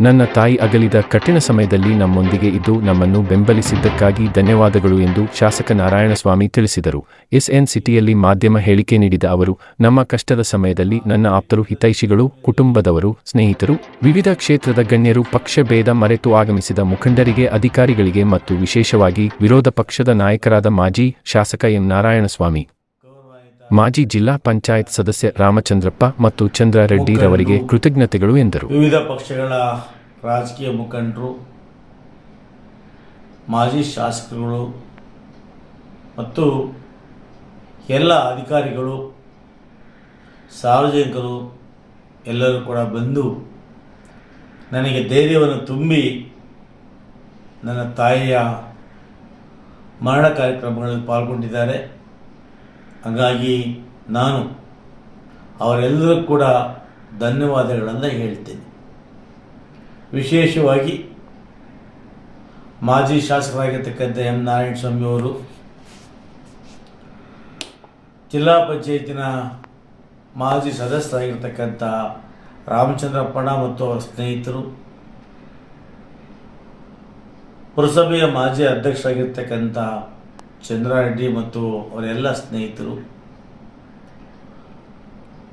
ನನ್ನ ತಾಯಿ ಅಗಲಿದ ಕಠಿಣ ಸಮಯದಲ್ಲಿ ನಮ್ಮೊಂದಿಗೆ ಇದ್ದು ನಮ್ಮನ್ನು ಬೆಂಬಲಿಸಿದ್ದಕ್ಕಾಗಿ ಧನ್ಯವಾದಗಳು ಎಂದು ಶಾಸಕ ನಾರಾಯಣಸ್ವಾಮಿ ತಿಳಿಸಿದರು. ಎಸ್ಎನ್ ಸಿಟಿಯಲ್ಲಿ ಮಾಧ್ಯಮ ಹೇಳಿಕೆ ನೀಡಿದ ಅವರು, ನಮ್ಮ ಕಷ್ಟದ ಸಮಯದಲ್ಲಿ ನನ್ನ ಆಪ್ತರು, ಹಿತೈಷಿಗಳು, ಕುಟುಂಬದವರು, ಸ್ನೇಹಿತರು, ವಿವಿಧ ಕ್ಷೇತ್ರದ ಗಣ್ಯರು, ಪಕ್ಷ ಭೇದ ಮರೆತು ಆಗಮಿಸಿದ ಮುಖಂಡರಿಗೆ, ಅಧಿಕಾರಿಗಳಿಗೆ ಮತ್ತು ವಿಶೇಷವಾಗಿ ವಿರೋಧ ಪಕ್ಷದ ನಾಯಕರಾದ ಮಾಜಿ ಶಾಸಕ ಎಂ ನಾರಾಯಣಸ್ವಾಮಿ, ಮಾಜಿ ಜಿಲ್ಲಾ ಪಂಚಾಯತ್ ಸದಸ್ಯ ರಾಮಚಂದ್ರಪ್ಪ ಮತ್ತು ಚಂದ್ರಾರೆಡ್ಡಿರವರಿಗೆ ಕೃತಜ್ಞತೆಗಳು ಎಂದರು. ವಿವಿಧ ಪಕ್ಷಗಳ ರಾಜಕೀಯ ಮುಖಂಡರು, ಮಾಜಿ ಶಾಸಕರುಗಳು ಮತ್ತು ಎಲ್ಲ ಅಧಿಕಾರಿಗಳು, ಸಾರ್ವಜನಿಕರು ಎಲ್ಲರೂ ಕೂಡ ಬಂದು ನನಗೆ ಧೈರ್ಯವನ್ನು ತುಂಬಿ ನನ್ನ ತಾಯಿಯ ಮರಣ ಕಾರ್ಯಕ್ರಮಗಳಲ್ಲಿ ಪಾಲ್ಗೊಂಡಿದ್ದಾರೆ. ಹಾಗಾಗಿ ನಾನು ಅವರೆಲ್ಲರೂ ಕೂಡ ಧನ್ಯವಾದಗಳನ್ನು ಹೇಳ್ತೇನೆ. ವಿಶೇಷವಾಗಿ ಮಾಜಿ ಶಾಸಕರಾಗಿರ್ತಕ್ಕಂಥ ಎಂ ನಾರಾಯಣಸ್ವಾಮಿ ಅವರು, ಜಿಲ್ಲಾ ಪಂಚಾಯತಿನ ಮಾಜಿ ಸದಸ್ಯರಾಗಿರ್ತಕ್ಕಂಥ ರಾಮಚಂದ್ರಪ್ಪಣ್ಣ ಮತ್ತು ಅವರ ಸ್ನೇಹಿತರು, ಪುರಸಭೆಯ ಮಾಜಿ ಅಧ್ಯಕ್ಷರಾಗಿರ್ತಕ್ಕಂಥ ಚಂದ್ರಾರೆಡ್ಡಿ ಮತ್ತು ಅವರೆಲ್ಲ ಸ್ನೇಹಿತರು,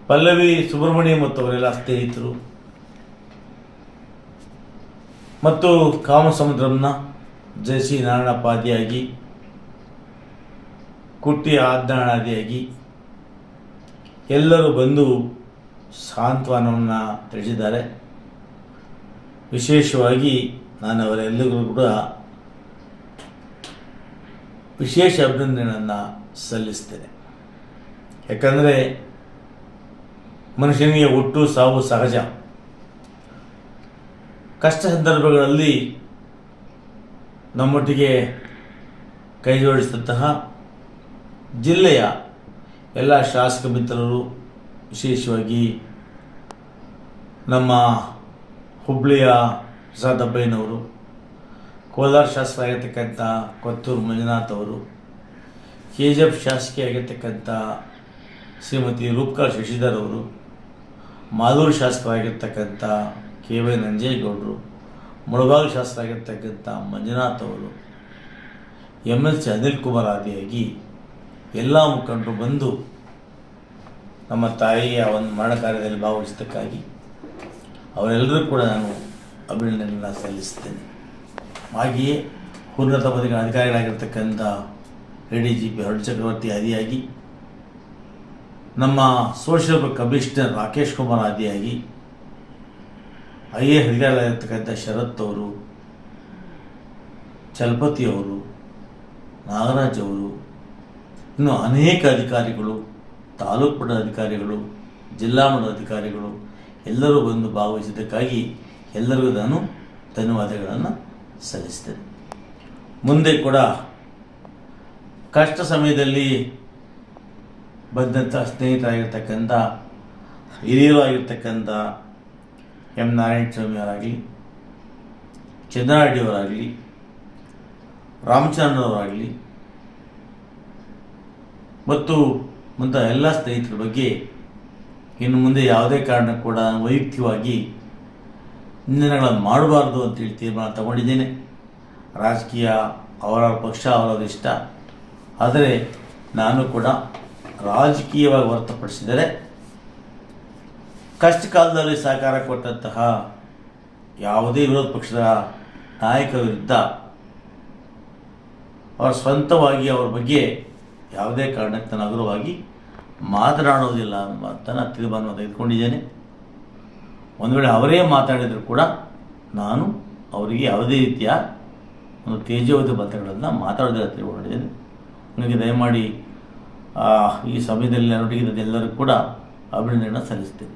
ಪಲ್ಲವಿ ಸುಬ್ರಹ್ಮಣ್ಯ ಮತ್ತು ಅವರೆಲ್ಲ ಸ್ನೇಹಿತರು, ಮತ್ತು ಕಾಮಸಮುದ್ರಂನ ಜಯಸಿ ನಾರಾಯಣಪ್ಪಾದಿಯಾಗಿ, ಕುಟ್ಟಿ ಆಜ್ಞಾನಾದಿಯಾಗಿ ಎಲ್ಲರೂ ಬಂದು ಸಾಂತ್ವನವನ್ನು ತಿಳಿಸಿದ್ದಾರೆ. ವಿಶೇಷವಾಗಿ ನಾನು ಅವರೆಲ್ಲರಿಗೂ ಕೂಡ ವಿಶೇಷ ಅಭಿನಂದನೆಗಳನ್ನು ಸಲ್ಲಿಸ್ತೇನೆ. ಯಾಕಂದರೆ ಮನುಷ್ಯನಿಗೆ ಹುಟ್ಟು ಸಾವು ಸಹಜ. ಕಷ್ಟ ಸಂದರ್ಭಗಳಲ್ಲಿ ನಮ್ಮೊಟ್ಟಿಗೆ ಕೈ ಜೋಡಿಸಿದಂತಹ ಜಿಲ್ಲೆಯ ಎಲ್ಲ ಶಾಸಕ ಮಿತ್ರರು, ವಿಶೇಷವಾಗಿ ನಮ್ಮ ಹುಬ್ಬಳ್ಳಿಯ ಪ್ರಸಾದಪ್ಪಯ್ಯನವರು, ಕೋಲಾರ ಶಾಸಕರಾಗಿರ್ತಕ್ಕಂಥ ಕೊತ್ತೂರು ಮಂಜುನಾಥ್ ಅವರು, ಕೆಜಿಎಫ್ ಶಾಸಕಿ ಆಗಿರ್ತಕ್ಕಂಥ ಶ್ರೀಮತಿ ರೂಪಕಾ ಶಶಿಧರ್ ಅವರು, ಮಾಲೂರು ಶಾಸಕರಾಗಿರ್ತಕ್ಕಂಥ ಕೆ.ವೈ. ನಂಜೇಗೌಡರು, ಮುಳಬಾಗಿಲು ಶಾಸಕರಾಗಿರ್ತಕ್ಕಂಥ ಮಂಜುನಾಥ್ ಅವರು, ಎಮ್.ಎಲ್.ಸಿ. ಅನಿಲ್ ಕುಮಾರ್ ಆದಿಯಾಗಿ ಎಲ್ಲ ಮುಖಂಡರು ಬಂದು ನಮ್ಮ ತಾಯಿಯ ಒಂದು ಮರಣ ಕಾರ್ಯದಲ್ಲಿ ಭಾಗವಹಿಸಿದ್ದಕ್ಕಾಗಿ ಅವರೆಲ್ಲರೂ ಕೂಡ ನಾನು ಅಭಿನಂದನೆಯನ್ನು ಸಲ್ಲಿಸ್ತೇನೆ. ಹಾಗೆಯೇ ಉನ್ನತ ಪದವಿ ಅಧಿಕಾರಿಗಳಾಗಿರ್ತಕ್ಕಂಥ ADGP ಹರಡು ಚಕ್ರವರ್ತಿ ಆದಿಯಾಗಿ, ನಮ್ಮ ಸೋಷಿಯಲ್ ಕಮಿಷನರ್ ರಾಕೇಶ್ ಕುಮಾರ್ ಆದಿಯಾಗಿ, IAS ಅಧಿಕಾರಿಗಳಾಗಿರ್ತಕ್ಕಂಥ ಶರತ್ ಅವರು, ಚಲಪತಿ ಅವರು, ನಾಗರಾಜ್ ಅವರು, ಇನ್ನು ಅನೇಕ ಅಧಿಕಾರಿಗಳು, ತಾಲೂಕು ಮಟ್ಟದ ಅಧಿಕಾರಿಗಳು, ಜಿಲ್ಲಾ ಮಟ್ಟದ ಅಧಿಕಾರಿಗಳು ಎಲ್ಲರೂ ಬಂದು ಭಾಗವಹಿಸಿದ್ದಕ್ಕಾಗಿ ಎಲ್ಲರಿಗೂ ನಾನು ಧನ್ಯವಾದಗಳನ್ನು ಸಲ್ಲಿಸ್ತೇನೆ. ಮುಂದೆ ಕೂಡ ಕಷ್ಟ ಸಮಯದಲ್ಲಿ ಬಂದಂಥ ಸ್ನೇಹಿತರಾಗಿರ್ತಕ್ಕಂಥ ಹಿರಿಯರು ಆಗಿರ್ತಕ್ಕಂಥ ಎಂ ನಾರಾಯಣಸ್ವಾಮಿ ಅವರಾಗಲಿ, ಚಂದ್ರಾರೆಡ್ಡಿಯವರಾಗಲಿ, ರಾಮಚಂದ್ರವರಾಗಲಿ ಮತ್ತು ಮುಂತಾದ ಎಲ್ಲ ಸ್ನೇಹಿತರ ಬಗ್ಗೆ ಇನ್ನು ಮುಂದೆ ಯಾವುದೇ ಕಾರಣಕ್ಕೂ ಕೂಡ ವೈಯಕ್ತಿಕವಾಗಿ ನಿಂದನೆಗಳನ್ನು ಮಾಡಬಾರ್ದು ಅಂತೇಳಿ ತೀರ್ಮಾನ ತಗೊಂಡಿದ್ದೇನೆ. ರಾಜಕೀಯ ಅವರವರ ಪಕ್ಷ ಅವರವರ ಇಷ್ಟ, ಆದರೆ ನಾನು ಕೂಡ ರಾಜಕೀಯವಾಗಿ ಹೊರತುಪಡಿಸಿದರೆ ಕಷ್ಟ ಕಾಲದಲ್ಲಿ ಸಹಕಾರ ಕೊಟ್ಟಂತಹ ಯಾವುದೇ ವಿರೋಧ ಪಕ್ಷದ ನಾಯಕರ ವಿರುದ್ಧ ಅವರ ಸ್ವಂತವಾಗಿ ಅವರ ಬಗ್ಗೆ ಯಾವುದೇ ಕಾರಣಕ್ಕೆ ನಾನು ಹಗುರವಾಗಿ ಮಾತನಾಡುವುದಿಲ್ಲ ಅಂತ ನಾನು ತೀರ್ಮಾನವನ್ನು ತೆಗೆದುಕೊಂಡಿದ್ದೇನೆ. ಒಂದು ವೇಳೆ ಅವರೇ ಮಾತಾಡಿದರೂ ಕೂಡ ನಾನು ಅವರಿಗೆ ಯಾವುದೇ ರೀತಿಯ ಒಂದು ತೇಜೋವಧಿ ಮಾತುಗಳನ್ನು ಮಾತಾಡೋದಿಲ್ಲ ತಿಳ್ಕೊಂಡಿದ್ದೇನೆ. ನನಗೆ ದಯಮಾಡಿ ಈ ಸಮಯದಲ್ಲಿ ನನ್ನೊಟ್ಟಿಗೆ ಎಲ್ಲರಿಗೂ ಕೂಡ ಅಭಿನಂದನೆಯನ್ನು ಸಲ್ಲಿಸ್ತೇನೆ.